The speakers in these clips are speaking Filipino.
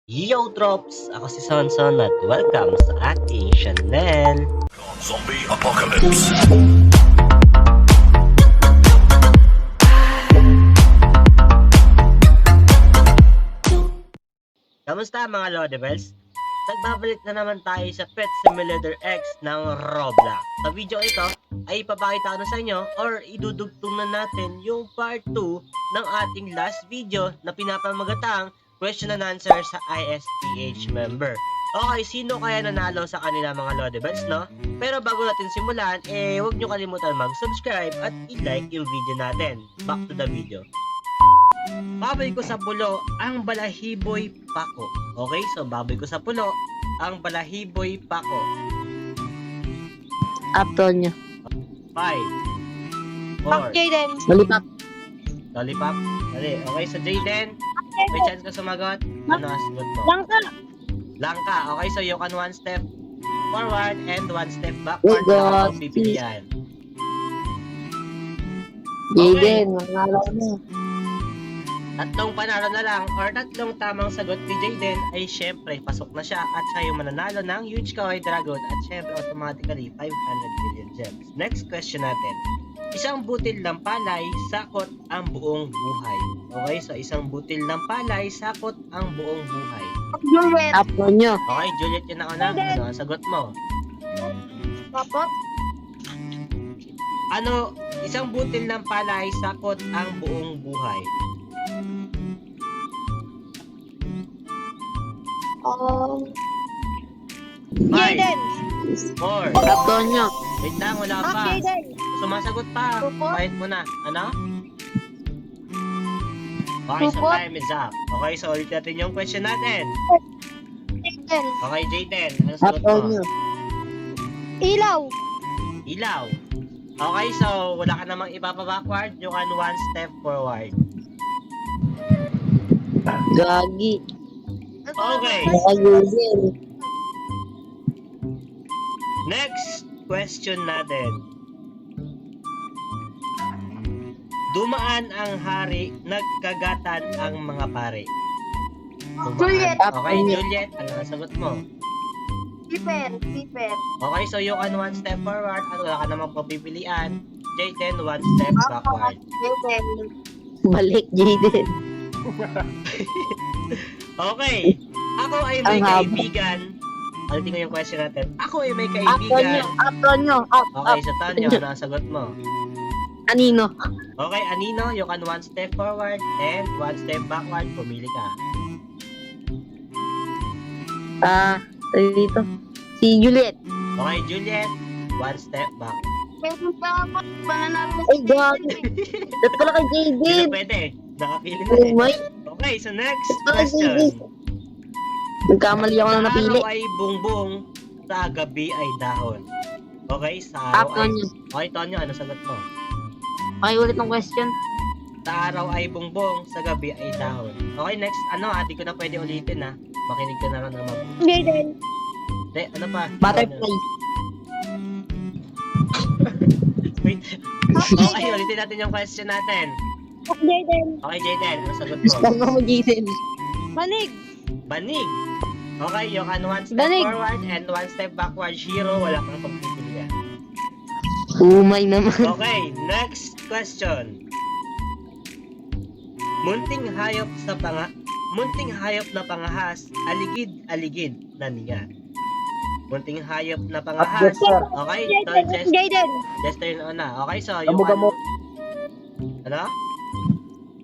Yo Drops! Ako si Sonson at welcome sa ating channel. Zombie Apocalypse. Kamusta mga Lodebels? Nagbabalik na naman tayo sa Pet Simulator X ng Roblox. Sa video ito ay ipapakita ko na sa inyo or idudugtong na natin yung part 2 ng ating last video na pinapamagatang question and answer sa ISTH member. Okay, sino kaya nanalo sa kanila mga Lodebels, no? Pero bago natin simulan, huwag nyo kalimutan mag-subscribe at i-like yung video natin. Back to the video. Baboy ko sa pulo, ang balahiboy pako. Okay, so baboy ko sa pulo, ang balahiboy pako. Aptonyo. 5 4 Jaden. Lollipop. Lollipop. Dali, okay, so Jaden, may chance ka sumagot. Ano ang sagot mo? Langka. Langka. Okay, so you can one step forward and one step backward. We got Baka pipilian. Jaden, manalo na. Tatlong panalo na lang or tatlong tamang sagot ni Jaden ay syempre pasok na siya at siya yung mananalo ng huge kawaii dragon at syempre automatically 500 million gems. Next question natin. Isang butil ng palay sakot ang buong buhay. Okay, so isang butil ng palay sakot ang buong buhay. Juliet. Aptonyo. Okay, Juliet yun ang una. Ano ang sagot mo? Papot. Ano, isang butil ng palay sakot ang buong buhay. Five, Jaden. 4, Aptonyo. wait lang, wala pa. Jaden. Sumasagot pa. Supot. Kahit mo na. Ano? Okay, so Supot. time is up. Okay, so ulit natin yung question natin. Jaden. Okay, Jaden, ano sagot mo? Aptonyo. Ilaw. Ilaw. Okay, so wala ka namang ipapa-backward. You can one step forward. Gagi. Okay. Nakagugil. Next question natin. Dumaan ang hari, nagkagatan ang mga pare. Dumaan. Juliet. Okay, Juliet, ano ang sagot mo? Piper. Piper. Okay, so you can one step forward at wala ka namang papipilian. Jaden, one step backward. Jaden. Balik, Jaden. Okay, ako ay may Ang haba. kaibigan. Alitin ko yung question natin. Ako ay may Aptonyo. kaibigan. Aptonyo. Okay, so Tonyo, ano ang sagot mo? Anino. Okay, Anino, you can one step forward and one step backward. Pumili ka. Dito. Si Juliet. Okay, Juliet, one step back. Meron pa ako. Pananalo. Ay, gagi. Dapat pala kay Hindi Jaden. na pwede. Nakapili na Oh eh. my. Okay, so next Ay, question. Nagkamali ako na napili. Sa araw ay bungbong, sa gabi ay dahon. Okay, sa araw ay... Aptonyo. Okay, Tonyo, ano sagot mo? Okay, ulit ng question. Sa araw ay bungbong, sa gabi ay dahon. Okay, next, di ko na pwede ulitin ha. Makinig ka na lang ng mabuti. Jaden. Hindi, ano pa? Butterfly. Wait. Okay, ulitin natin yung question natin. Jaden. Okay, Jaden, ano sagot mo? Gusto mo, Jaden. Manig. Banig. Okay, you can one step Banig. forward and one step backward. Zero, wala kang pagpipilian. Umay naman. Okay, next question. Munting hayop na pangahas, aligid-aligid na niya. Munting hayop na pangahas. Okay, so Jaden. Jester na una. Okay, so you Gamo-gamo. Ano?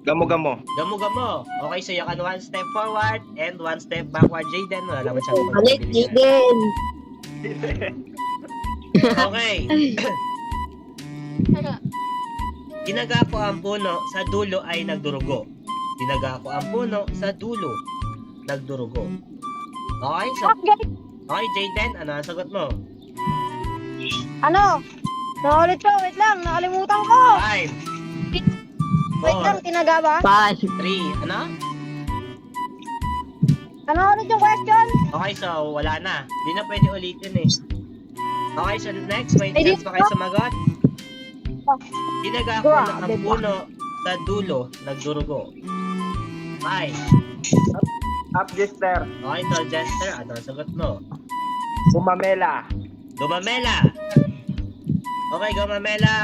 Gamo-gamo. Gamo-gamo. Okay, so you can one step forward and one step backward. Jaden, wala naman siyang Balik, pagpipilian. Jaden. Okay. Tinaga ko ang puno, sa dulo ay nagdurugo. Tinaga ko ang puno, sa dulo nagdurugo. Okay, so okay, Jaden, ano ang sagot mo? Ano? Naulit ko. Wait lang. Nakalimutan ko. 5 Wait lang. 4 Tinaga ba? 3, 5. ano? Ano ulit yung question? Okay, so wala na. Di na pwede ulitin eh. Okay, so next, may Ay, chance pa kayo sumagot. Tinaga ko Grabe ang ba? puno, sa dulo nagdurugo. 5 Upjester. Okay, Tol Jester, ano ang sagot mo? Gumamela. Gumamela. Okay, Gumamela.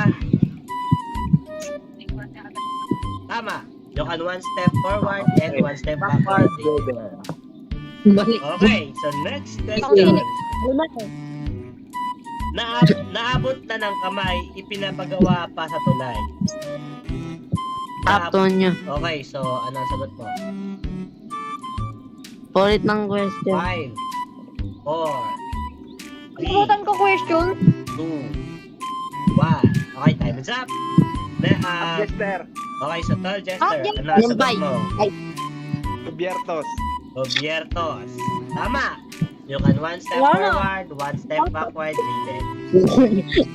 Tama. You can one step forward and one step backward. Balik. Okay, so next question. Lima eh. Naabot na ng kamay, ipinapagawa pa sa tulay. Tonyo. Okay, so ano ang sagot mo? Ulit ng question. 5, 4, Kalimutan ko question. 2, 1. Okay, time is up. Upjester. Okay, so Tol Jester, Upjester. ano ang sagot Yumbay. mo? Gobiertos. Gobiertos. Tama. You can one step Wala. forward, one step backward, Jaden.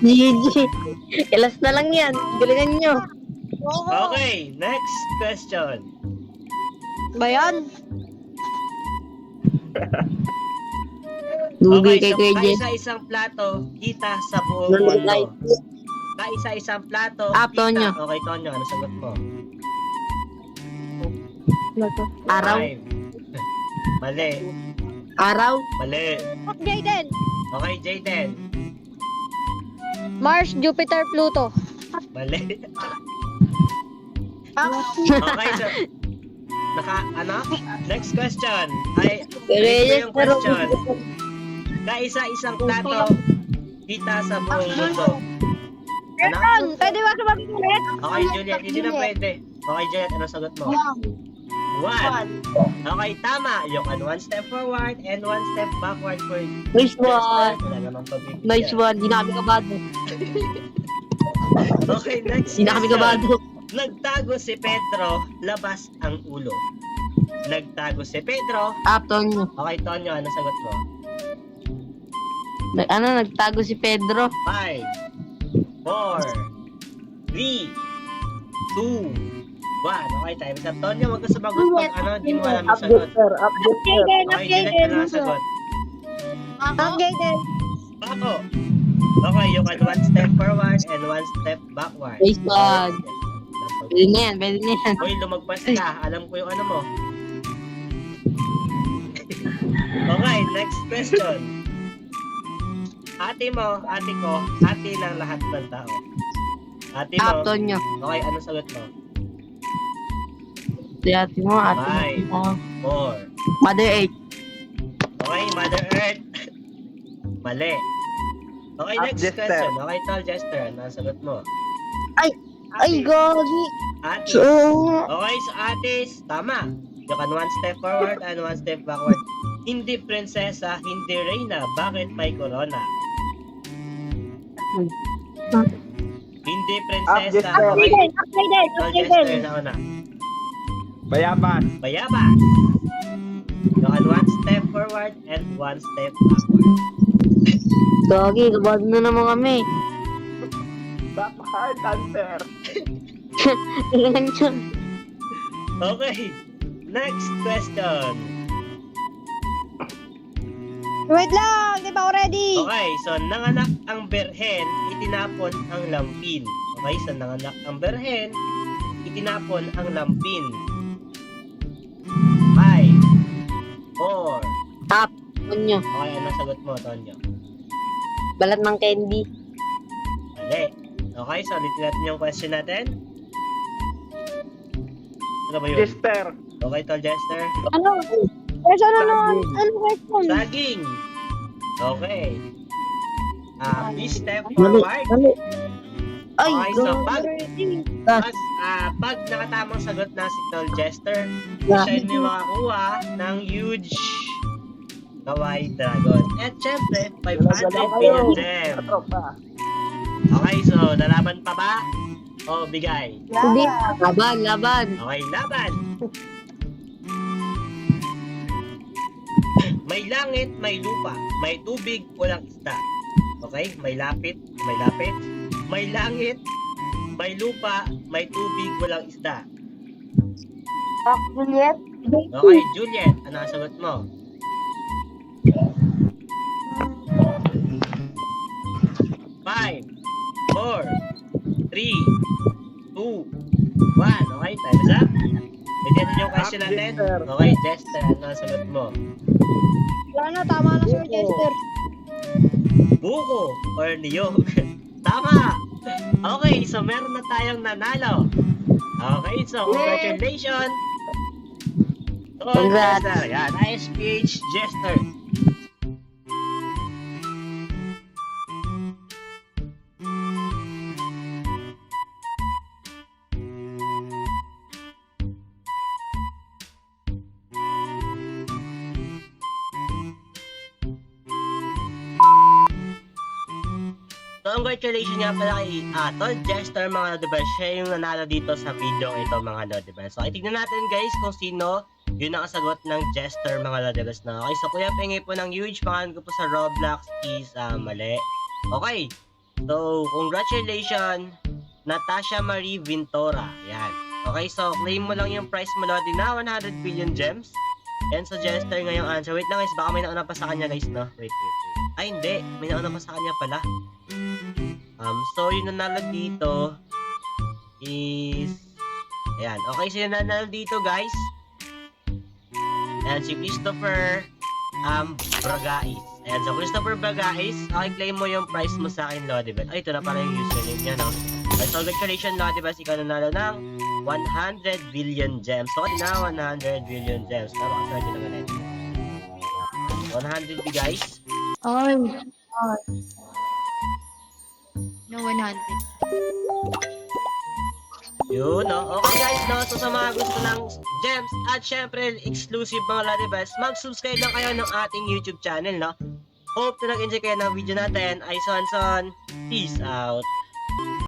GG. Ilas na lang yan. Galingan nyo. Okay, next question. Ba yan? Lugi Okay, kay so Kuya Jess. kaisa-isang plato, kita sa buong mundo. Kaisa-isang plato, Tonyo. kita. Okay, Tonyo, ano sagot mo? Araw. 5. Mali. Araw. Mali. Jaden. Okay, Jaden. Mars, Jupiter, Pluto. Mali. Okay, so next question. Ay, ito yung question. Kaisa-isang plato, kita sa buong mundo. Ano? Yan, pwede ba sabahin ulit? Okay, Juliet, hindi na pwede. Okay, Juliet, ano sagot mo? 1. Okay, tama. You can one step forward and one step backward for Nice one. Wala namang pabibigyan. Nice one. Di na kami kabado. Okay, next Di na kami kabado. Nagtago si Pedro, labas ang ulo. Nagtago si Pedro. Tonyo. Okay, Tonyo, ano sagot mo? Nagtago si Pedro. 5, 4, 3, 2, 1. Okay, time is up. Tonyo, wag ka sumagot pag hindi mo alam yung sagot. Jaden, Okay, Juliet, ano ang sagot? Jaden. Bako. Okay, you can one step forward and one step backward. Nice one. Pwede na yan. Pwede na yan. Hoy, lumagpas ka. Alam ko yung ano mo. Okay, next question. Ate mo, ate ko, ate ng lahat ng tao. Ate mo, Tonyo. okay, ano sagot mo? Si ate mo. Ate Bye. mo. 4. Mother Earth. Okay, Mother Earth. Mali. Okay, next Jester. question. Okay, Tol Jester, ano ang sagot mo? Ay, gogi. Ate. So, Okay, so atis, tama. You can one step forward and one step backward. Hindi prinsesa, hindi reyna. Bakit may corona? Hindi prinsesa. Jester. Okay, Jaden, Tol Jaden. Jester na una. Bayabas. Bayabas. You can one step forward and one step backward. gogi. Kabado na naman kami. Backward answer. Galingan nyo. Okay, next question. Wait lang, di ba ako ready? Okay, so nanganak ang berhen, itinapon ang lampin. Okay, so nanganak ang berhen, itinapon ang lampin. 5, 4. Tonyo. Okay, ano sagot mo, Tonyo? Balat ng candy. Mali. Okay, so ulitin natin yung question natin. Ano ba yun? Jester. Okay, Tol Jester. Ano? Question ano question? Saging. Okay. Please step Mali. forward. Mali. Ay, Okay, so gogi. pag nakatamang sagot na si Tol Jester, Yeah. siya yung makakuha ng huge Kawaii Dragon. At syempre, 500 billion gem. Okay, so lalaban pa ba? O bigay? Hindi. Laban. Okay, laban. May langit, may lupa, may tubig, walang isda. Okay, may lapit. May langit, may lupa, may tubig, walang isda. Juliet. Okay, Juliet, ano ang sagot mo? Five, 4, 3, 2, 1. Okay, time is up. Ulitin yung question Up, natin. Jester. Okay, Jester, ano ang sagot mo? Wala na, tama na Sir Jester. Buko or niyog? Tama! Okay, so meron na tayong nanalo. Okay, so congratulations! Congrats. Jester. Yan, ISPH Jester. So, congratulations nga pala kay Tol Jester mga Lodebels. Siya yung nanalo dito sa video ito mga Lodebels. So, itignan natin guys kung sino yung nakasagot ng Jester mga Lodebels na. Okay, so kuya pengi po ng huge pangalan ko po sa Roblox is mali. Okay, so congratulations Natasha Marie Vintora. Yan. Okay, so claim mo lang yung prize mo Lodi na 100 billion gems. And so Jester ngayong answer. Wait lang guys, baka may nauna pa sa kanya guys, no? Wait. Ay hindi, may nauna pa sa kanya pala. So yung nanalo dito is ayan. Okay, so yung nanalo dito guys. Ayan, si Christopher Bragais. Ayan, so Christopher Bragais, okay, claim mo yung prize mo sa akin, Lodibet. Ay, ito na pala yung username niya, no? Okay, so congratulations, Lodibet. Ikaw nanalo ng 100 billion gems. So, na 100 billion gems. Tama ka sa naman natin. 100 guys. Ay. No, 100. Yun, no? Okay guys, no? So sa mga gusto ng gems at syempre exclusive mga Lodibets, mag-subscribe lang kayo ng ating YouTube channel, no? Hope na nag-enjoy kayo ng video natin. Ay, son. Peace out.